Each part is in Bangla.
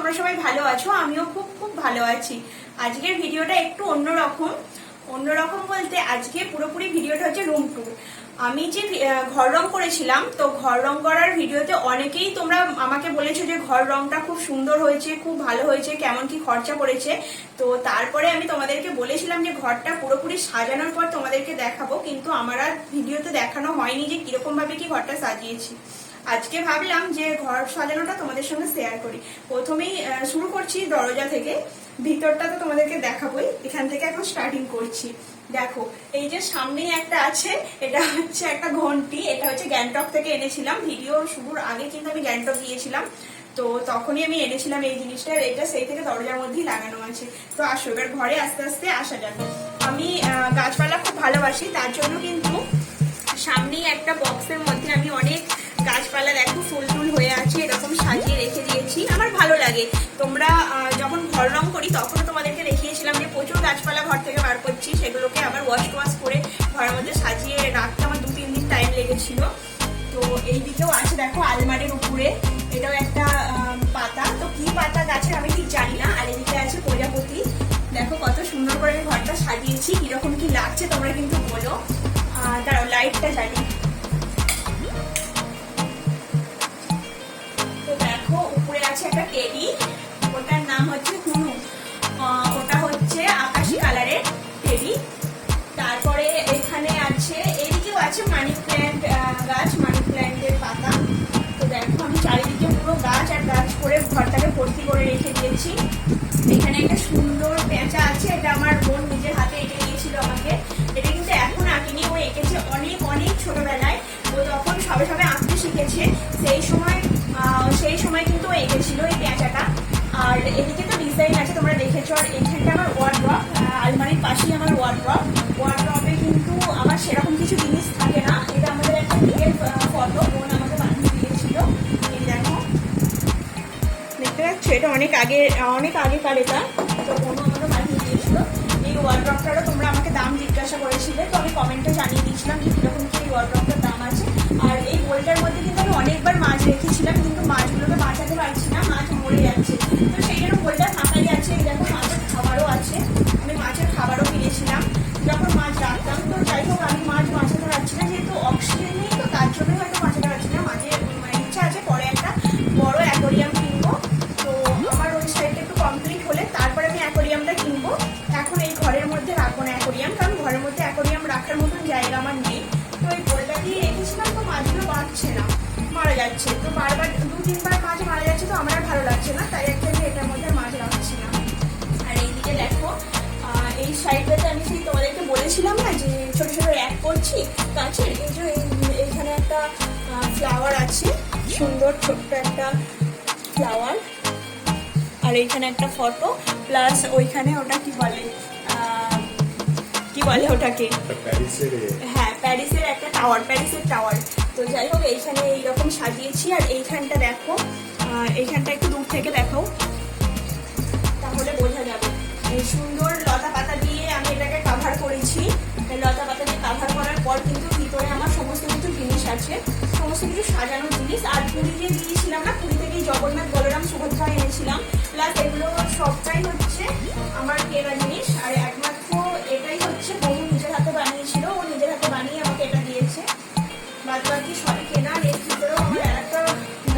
তোমরা সবাই ভালো আছো, আমিও খুব খুব ভালো আছি। আজকের ভিডিওটা একটু অন্যরকম বলতে আজকে পুরোপুরি ভিডিওটা হচ্ছে রুম ট্যুর। আমি যে ঘর রং করেছিলাম, তো ঘর রং করার ভিডিওতে অনেকেই তোমরা আমাকে বলেছো যে ঘর রংটা খুব সুন্দর হয়েছে, খুব ভালো হয়েছে, কেমন কি খরচা পড়েছে। তো তারপরে আমি তোমাদেরকে বলেছিলাম যে ঘরটা পুরোপুরি সাজানোর পর তোমাদেরকে দেখাবো, কিন্তু আমার আর ভিডিওতে দেখানো হয়নি যে কিরকম ভাবে কি ঘরটা সাজিয়েছি। আজকে ভাবলাম যে ঘর সাজানোটা তোমাদের সঙ্গে শেয়ার করি। প্রথমেই শুরু করছি দরজা থেকে, ভিতরটা তো তোমাদেরকে দেখাবোই, এখান থেকে এখন স্টার্টিং করছি। দেখো, এই যে সামনেই একটা আছে, এটা হচ্ছে একটা ঘন্টি, এটা হচ্ছে গ্যাংটক থেকে এনেছিলাম। ভিডিও শুরুর আগে কিন্তু আমি গ্যাংটক গিয়েছিলাম, তো তখনই আমি এনেছিলাম এই জিনিসটা। এটা সেই থেকে দরজার মধ্যেই লাগানো আছে। তো আসো এবার ঘরে আস্তে আস্তে আসা যাবে। আমি গাছপালা খুব ভালোবাসি, তার জন্য কিন্তু সামনেই একটা বক্সের মধ্যে আমি অনেক গাছপালা, দেখো ফুল টুল হয়ে আছে, এরকম সাজিয়ে রেখে দিয়েছি। আমার ভালো লাগে। তোমরা যখন ঘর রং করি তখনও তোমাদেরকে দেখিয়েছিলাম যে প্রচুর গাছপালা ঘর থেকে বার করছি, সেগুলোকে আবার ওয়াশ করে ঘরের মধ্যে সাজিয়ে রাখতে আমার 2-3 দিন টাইম লেগেছিল। তো এই দিকেও আছে দেখো আলমারির উপরে, এটাও একটা পাতা, তো কি পাতা গাছের আমি ঠিক জানি না। আর এদিকে আছে প্রজাপতি। দেখো কত সুন্দর করে আমি ঘরটা সাজিয়েছি, কিরকম কি লাগছে তোমরা কিন্তু বলো। দাঁড়াও লাইটটা জ্বালি। তো দেখো উপরে আছে একটা টেডি, ওটার নাম হচ্ছে হুনু, ওটা হচ্ছে আকাশি কালারের টেডি। তারপরে এখানে আছে, এদিকেও আছে মানি প্ল্যান্ট গাছ, মানি প্ল্যান্টের পাতা। তো দেখো আমি চারিদিকে পুরো গাছ আর গাছ করে ঘরটাকে ভর্তি করে রেখে দিয়েছি। এখানে একটা সুন্দর পেঁচা আছে, এটা আমার বোন নিজের হাতে এঁকে দিয়েছিল আমাকে। এটা কিন্তু এখন আঁকিনি, ও এঁকেছে অনেক অনেক ছোটবেলায়। ও তখন সবে সবে আঁকতে শিখেছে, সেই সময় কিন্তু ও এঁকেছিল এই পেঁচাটা। আর এদিকে তো ডিজাইন আছে তোমরা দেখেছো। আর এখানটা আমার ওয়ার্ড্রপ, আলমারির পাশেই আমার ওয়ার্ড্রপে কিন্তু আমার সেরকম কিছু জিনিস থাকে না। এটা আমাদের একটা বিয়ের ফটো, বোন আমাকে বানিয়ে দিয়েছিল। এই দেখো, দেখতে পাচ্ছ, এটা অনেক আগেকার এটা, তো বোনও আমাকে বানিয়ে দিয়েছিল। এই ওয়ার্ড্রপটারও তোমরা আমাকে দাম জিজ্ঞাসা করেছিলে, তো আমি কমেন্টে জানিয়ে দিয়েছিলাম যে কিরকম কি এই ওয়ার্ড্রপটার দাম আছে। আর এই বোলটার মধ্যে কিন্তু আমি অনেকবার মাছ রেখেছিলাম, কিন্তু মাছগুলোকে বাঁচাতে পারছি না, মাছ মরে যাচ্ছে। তো সেই জন্য বোলটা ফাঁকাই আছে। এই দেখো মাছের খাবারও আছে, আমি মাছের খাবারও কিনেছিলাম যখন মাছ রাখতাম। তো যাই হোক, আমি মাছ বাঁচাতে পারছি না, যেহেতু অক্সিজেন নেই, তো তার জন্যই হয়তো বাঁচাতে পারছি না। মাঝে ইচ্ছা আছে পরে একটা বড় অ্যাকোরিয়াম কিনবো। তো আমার ওই সাইডটা একটু কমপ্লিট হলে তারপরে আমি অ্যাকোরিয়ামটা কিনবো। এখন এই ঘরের মধ্যে রাখবো না অ্যাকোরিয়াম, কারণ ঘরের মধ্যে অ্যাকোরিয়াম রাখার মতন জায়গা আমার নেই। তো এই বোলটা দিয়ে রেখেছিলাম, তো মাছগুলো বাঁচছে না, মারা যাচ্ছে। তো বারবার 2-3 বার মাছ মারা যাচ্ছে, তো আমার আর ভালো লাগছে না, তাই একটা এটার মধ্যে মাছ রাখছি না। আর এইদিকে দেখো, এই সাইডটাতে আমি সেই তোমাদেরকে বলেছিলাম না যে ছোট ছোট র্যাক করছি গাছের। এই যে এইখানে একটা ফ্লাওয়ার আছে, সুন্দর ছোট্ট একটা ফ্লাওয়ার। আর এইখানে একটা ফটো, প্লাস ওইখানে ওটা কি বলে ওটাকে, হ্যাঁ প্যারিসের একটা টাওয়ার, প্যারিসের টাওয়ার। তো যাই হোক, এইখানে এইরকম সাজিয়েছি। আর এইখানটা দেখো, এইখানটা একটু দূর থেকে দেখো তাহলে বোঝা যাবে। এই সুন্দর লতা পাতা দিয়ে আমি এটাকে কাভার করেছি। লতা পাতা দিয়ে কাভার করার পর কিন্তু ভিতরে আমার সমস্ত কিছু জিনিস আছে, সমস্ত কিছু সাজানোর জিনিস। আর পুরী যে দিয়েছিলাম না, পুরী থেকে জগন্নাথ বলরাম সুভদ্রা এনেছিলাম, প্লাস এগুলো সবটাই হচ্ছে আমার কেনা জিনিস। আর একমাত্র এটাই হচ্ছে বনু নিজের হাতে বানিয়েছিল, ও নিজের হাতে বানিয়ে আমাকে এটা দিয়েছে। বাদ বাকি সবই কেনা। এর ভিতরেও আমার একটা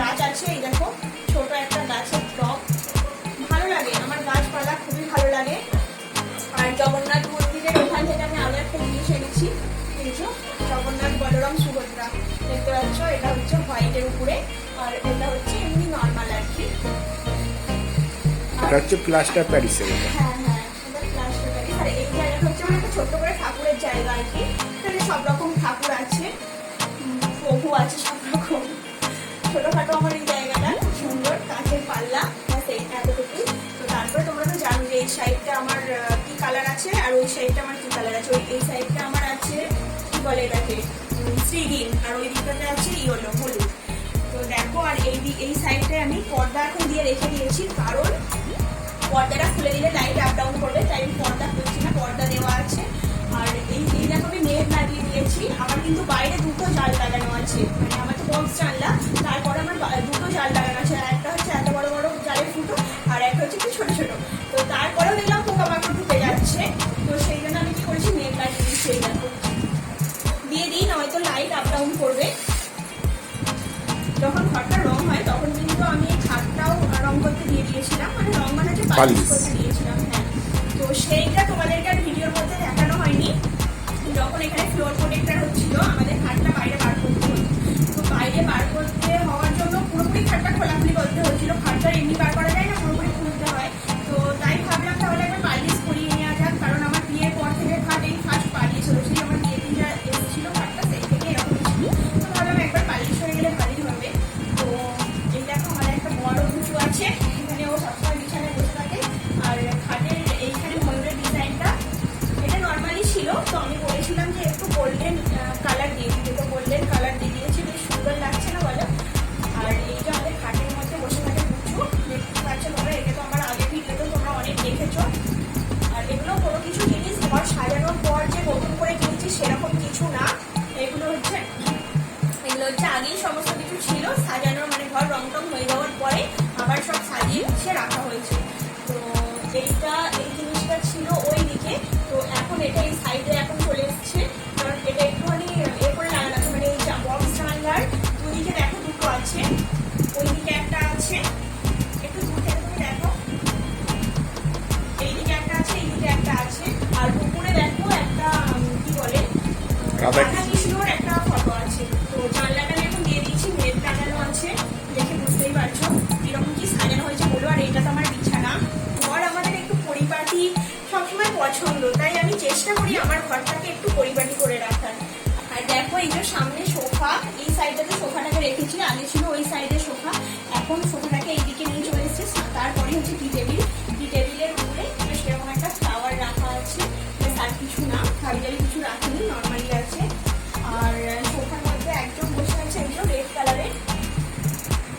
গাছ আছে, এই দেখো ছোট একটা গাছের টব। ভালো লাগে আমার গাছপালা, খুবই ভালো লাগে। আর জগন্নাথ মন্দিরের ওখান থেকে আমি আরো একটা জিনিস এনেছি, জগন্নাথ বলরাম সুভদ্রা, দেখতে পাচ্ছ। এটা হচ্ছে হোয়াইটের উপরে, আর এটা হচ্ছে এমনি নর্মাল আর কি। এটা হচ্ছে প্লাস্টার প্যারিসের। হ্যাঁ হ্যাঁ, এটা প্লাস্টার প্যারিস। আর এই জায়গাটা হচ্ছে আমার একটা ছোট্ট করে ঠাকুরের জায়গা আর কি। এখানে সব রকম ঠাকুর আছে, প্রভু আছে সব রকম। ছোটখাটো আমার এই জায়গাটা সুন্দর, কাঁচের পাল্লা, এতটুকুই। তো তারপরে তোমরা তো জানো যে এই সাইডটা আমার কি কালার আছে, আর ওই সাইডটা আমার কি কালার আছে। এই সাইডটা আমার আছে কি বলে এটাকে, সি গ্রিন, আর ওই দিকটাতে আছে ইয়েলো, হলুদ। তো দেখো, আর এই সাইডটায় আমি পর্দা এখন দিয়ে রেখে দিয়েছি, কারণ পর্দাটা খুলে দিলে লাইট আপ ডাউন করবে, তাই আমি পর্দা খুলছি না, পর্দা দেওয়া আছে। আর এই দেখো আমি নেট লাগিয়ে দিয়েছি। আমার কিন্তু বাইরে দুটো জাল লাগানো আছে, মানে আমার তো বক্স জানলা, তারপরে আমার দুটো জাল লাগানো আছে। একটা হচ্ছে এত বড় বড় জালের ফুটো, হচ্ছে একটু ছোট ছোট। তো তারপরেও দেখলাম পোকামাকড় ঢুকে যাচ্ছে, তো সেই জন্য আমি কি করেছি নেট লাইট দিচ্ছি, দেখো দিয়ে দিই, নয়তো লাইট আপ ডাউন করবে। যখন ঘরটা রং হয় তখন কিন্তু আমি খাটটাও রং করতে দিয়ে দিয়েছিলাম, মানে রং মানে হচ্ছে পালিশ করতে দিয়েছিলাম। হ্যাঁ, তো সেইটা তোমাদেরকে আর ভিডিওর মধ্যে দেখানো হয়নি। যখন এখানে ফ্লোর প্রোটেক্টর হচ্ছিল আমাদের খাটটা বাইরে বার করতে হতো, তো বাইরে বার করতে হওয়ার জন্য পুরোপুরি খাটটা খোলাখুলি করতে হচ্ছিল। খাটটা এমনি বার করা যায় না, পুরোপুরি খুলতে হয়। তো তাই ভাবলাম তাহলে একবার পালিশ করিয়ে নেওয়া যাক, কারণ আমার বিয়ের পর থেকে খাট এই ফার্স্ট পালিশ হয়েছিল। আমার বিয়ে দিনটা এসেছিল খাটটা, সেই থেকে এরকম ছিল। তো ভাবলাম একবার পালিশ হয়ে গেলে ভালোই হবে। তো এই দেখো আমার একটা বড় উঁচু আছে, এখানে ও সবসময় বিছানায় বসে থাকে। আর খাটের এইখানে ময়ূরের ডিজাইনটা এটা নর্মালি ছিল, তো আমি বলেছিলাম যে একটু গোল্ডেন কালার দিয়ে দিতে, তো গোল্ডেন কালার দিয়ে দিয়েছি, বেশ সুন্দর লাগছে না বলো। আর এই যে আমাদের খাটের মধ্যে বসে থাকে উঁচু, দেখতে পাচ্ছ তোমরা, এটা তো আমার আগে ভিডিওতে তোমরা অনেক দেখেছো। আর এগুলো কোনো কিছু জিনিস ঘর সাজানোর পর যে নতুন করে কিনছি সেরকম কিছু না, এগুলো হচ্ছে আগেই সমস্ত কিছু ছিল সাজানোর, মানে ঘর রং টং হয়ে যাওয়ার পরে আবার সব সাজিয়ে গুছিয়ে রাখা হয়েছে। তো এইটা এই জিনিসটা ছিল ওই দিকে, তো এখন এটা এই সাইডে এখন চলে এসছে, কারণ এটা একটুখানি করে লাগানো আছে, মানে এই বক্স জানলার দুদিকে দেখো দুটো আছে, ওই দিকে একটা আছে, একটু দূর থেকে তুমি দেখো, এইদিকে একটা আছে, এইদিকে একটা আছে। আর উপরে দেখো একটা কি বলে রাধা কৃষ্ণর একটা ফটো আছে। তো জানলাটা আমি এখন দিয়ে দিচ্ছি, নেট লাগানো আছে, দেখে বুঝতেই পারছো এরকম কি সাজানো হয়েছে বলো। আর এইটা তো আমার বিছানা। ঘর আমাদের একটু পরিপাটি সবসময় পছন্দ, তাই আমি চেষ্টা করি আমার ঘরটাকে একটু পরিপাটি করে রাখার। আর দেখো এই যে সামনে সোফা, এই সাইডটাতে সোফাটাকে রেখেছি, আগে ছিল ওই সাইডে সোফা, এখন সোফাটাকে এইদিকে নিয়ে চলে এসেছে। তারপরে হচ্ছে টি টেবিল, টি টেবিলের উপরে সেরকম একটা ফ্লাওয়ার রাখা আছে, তার কিছু না, হাবিজাবি কিছু রাখিনি, নর্মালি আছে। আর সোফার মধ্যে একজন বসে আছে, একজন রেড কালারের,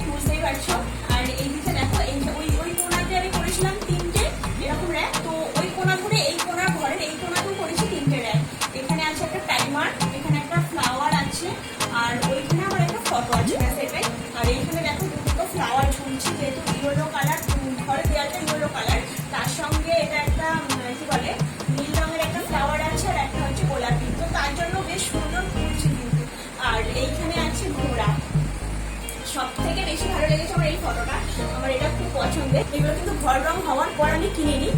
বুঝতেই পারছো। আর এই দিকে দেখো এই ওই কোনাতে আমি করেছিলাম তিনটে এরকম র্যাক, তো ওই কোনা ধরে এই কোনার ঘরের এই কোনাতেও করেছি তিনটে র্যাক। এখানে আছে একটা টাইমার, এখানে একটা ফ্লাওয়ার আছে, আর ওইখানে আমার একটা ফটো আছে, ব্যাস এটাই। আর এইখানে দেখো দুটো ফ্লাওয়ার ঝুলছে, যেহেতু ইয়েলো কালার, ঘরের দেওয়ালটা ইয়েলো কালার, তার সঙ্গে এটা একটা কি বলে নীল রঙের একটা ফ্লাওয়ার আছে, আর একটা হচ্ছে গোলাপি, তো তার জন্য বেশ সুন্দর ফুটছে কিন্তু। আর এইখানে আছে ঘোড়া, সব থেকে বেশি ভালো লেগেছে আমার এই ফটোটা, আমার এটা খুব পছন্দের। এগুলো কিন্তু ঘর রং হওয়ার পর আমি কিনিনি,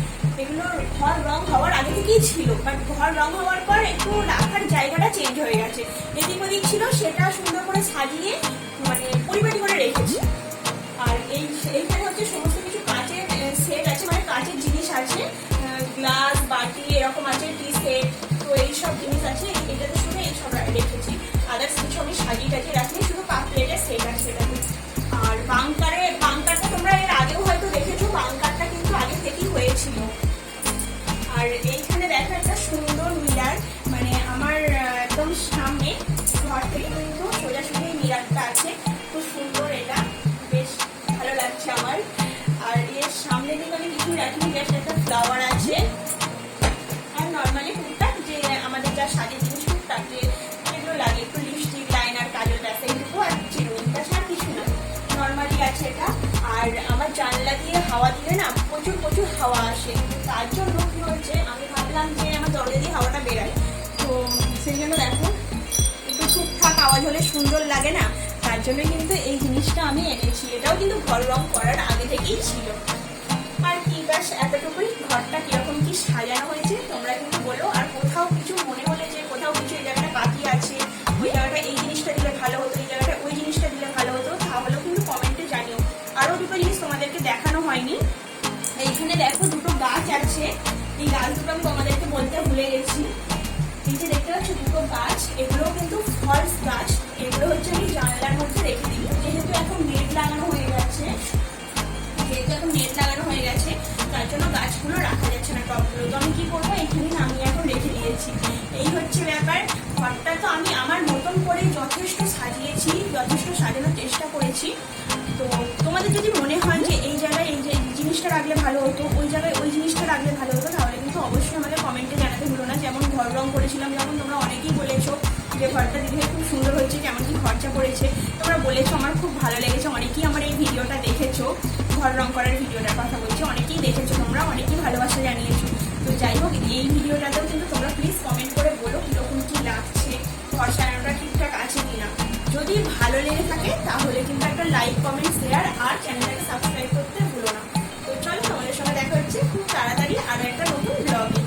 এগুলো ঘর রং হওয়ার আগে থেকেই ছিল, বাট ঘর রং হওয়ার পর একটু রাখার জায়গাটা চেঞ্জ হয়ে গেছে, এদিক ওদিক ছিল সেটা সুন্দর করে সাজিয়ে মানে পরিপাটি করে রেখেছি। আর এইখানে হচ্ছে সমস্ত কিছু কাচের সেট আছে, মানে কাচের জিনিস আছে, গ্লাস বাটি এরকম আছে, টি সেট, তো এইসব জিনিস আছে, এটাতে শুনে এইসব রেখেছি। আদার্স কিছু আমি সাজিয়ে টাজিয়ে রাখিনি, শুধু কাপ প্লেটের সেট আছে এটাতে। আর বাংকারটা তোমরা এর আগেও হয়তো দেখেছো, বাংকারটা কিন্তু আগে থেকেই হয়েছিল। আর এইখানে দেখো একটা সুন্দর মিরার, মানে আমার একদম সামনে ঘর থেকে কিন্তু সোজাসুজি মিরারটা আছে, খুব সুন্দর, এটা বেশ ভালো লাগছে আমার। আর এর সামনে কিন্তু আমি কিছু রাখিনি, বেশ একটা ফ্লাওয়ার আছে, আর নর্মালি টুকটাক যে আমাদের যা সাজের জিনিস টুকটাক যে এগুলো লাগে, একটু লিপস্টিক লাইনার কাজল, ব্যাস এইটুকু, আর চিরুনিটা ছাড়া কিছু না, নর্মালি আছে এটা। আর আমার জানলা দিয়ে হাওয়া দিলে না প্রচুর প্রচুর হাওয়া আসে, তার জন্য কি হচ্ছে আমি ভাবলাম যে আমার দরজা দিয়ে হাওয়াটা বেরায়, তো সেই জন্য দেখো একটু টুকটাক আওয়াজ হলে সুন্দর লাগে না, তার জন্য কিন্তু এই জিনিসটা আমি এনেছি। এটাও কিন্তু ঘর রং করার আগে থেকেই ছিল। আর কি ব্যাস এতটুকুই। ঘরটা কিরকম কি সাজানো হয়েছে তোমরা কিন্তু বলো। আর কোথাও কিছু মনে হলে যে কোথাও কিছু এই জায়গাটা বাকি আছে, ওই জায়গাটা এই জিনিসটা দিলে ভালো হতো, এই জায়গাটা ওই জিনিসটা দিলে ভালো হতো, তাহলেও কিন্তু কমেন্টে জানিও। আরও দুটো জিনিস তোমাদেরকে দেখানো হয়নি, এইখানে দেখো দুটো গাছ আছে, এই গাছ দুটো আমি তোমাদেরকে বলতে ভুলে গেছি। এই যে দেখতে পাচ্ছ দুটো গাছ, এগুলো কিন্তু ফলস গাছ, এগুলো হচ্ছে আমি জানলার মধ্যে রেখে দিই, যেহেতু এখন নেট লাগানো হয়ে গেছে, তার জন্য গাছগুলো রাখা যাচ্ছে না, টবগুলো, তো আমি কি করবো এখানে নামিয়ে এখন রেখে দিয়েছি। এই হচ্ছে ব্যাপার। ঘরটা তো আমি আমার মতন করে যথেষ্ট সাজিয়েছি, যথেষ্ট সাজানোর চেষ্টা করেছি। তো তোমাদের যদি মনে হয় যে এই জায়গায় এই যে জিনিসটা রাখলে ভালো হতো, ওই জায়গায় ওই জিনিসটা রাখলে ভালো হতো, তাহলে কিন্তু অবশ্যই আমাদের কমেন্টে জানাতে ভুলো না। যেমন ঘর রং করেছিলাম, যেমন তোমরা অনেকেই বলেছো যে ঘরটা দিদিভাই খুব সুন্দর হয়েছে, কেমন কি খরচা পড়েছে তোমরা বলেছো, আমার খুব ভালো লেগেছে, অনেকেই আমার এই ভিডিওটা দেখেছো। ঘর রং করার ভিডিওটার কথা বলছি, অনেকেই দেখেছো তোমরা, অনেকেই ভালোবাসা জানিয়েছো। তো যাই হোক, এই ভিডিওটাতেও কিন্তু তোমরা প্লিজ কমেন্ট করে বলো কিরকম কি লাগছে, ঘর সাজানোটা ঠিকঠাক আছে কিনা। যদি ভালো লেগে থাকে তাহলে কিন্তু একটা লাইক, কমেন্ট, শেয়ার আর চ্যানেলটাকে সাবস্ক্রাইব করতে ভুলো না। তো চলো, তোমাদের সঙ্গে দেখা হচ্ছে খুব তাড়াতাড়ি আরো একটা নতুন ব্লগে।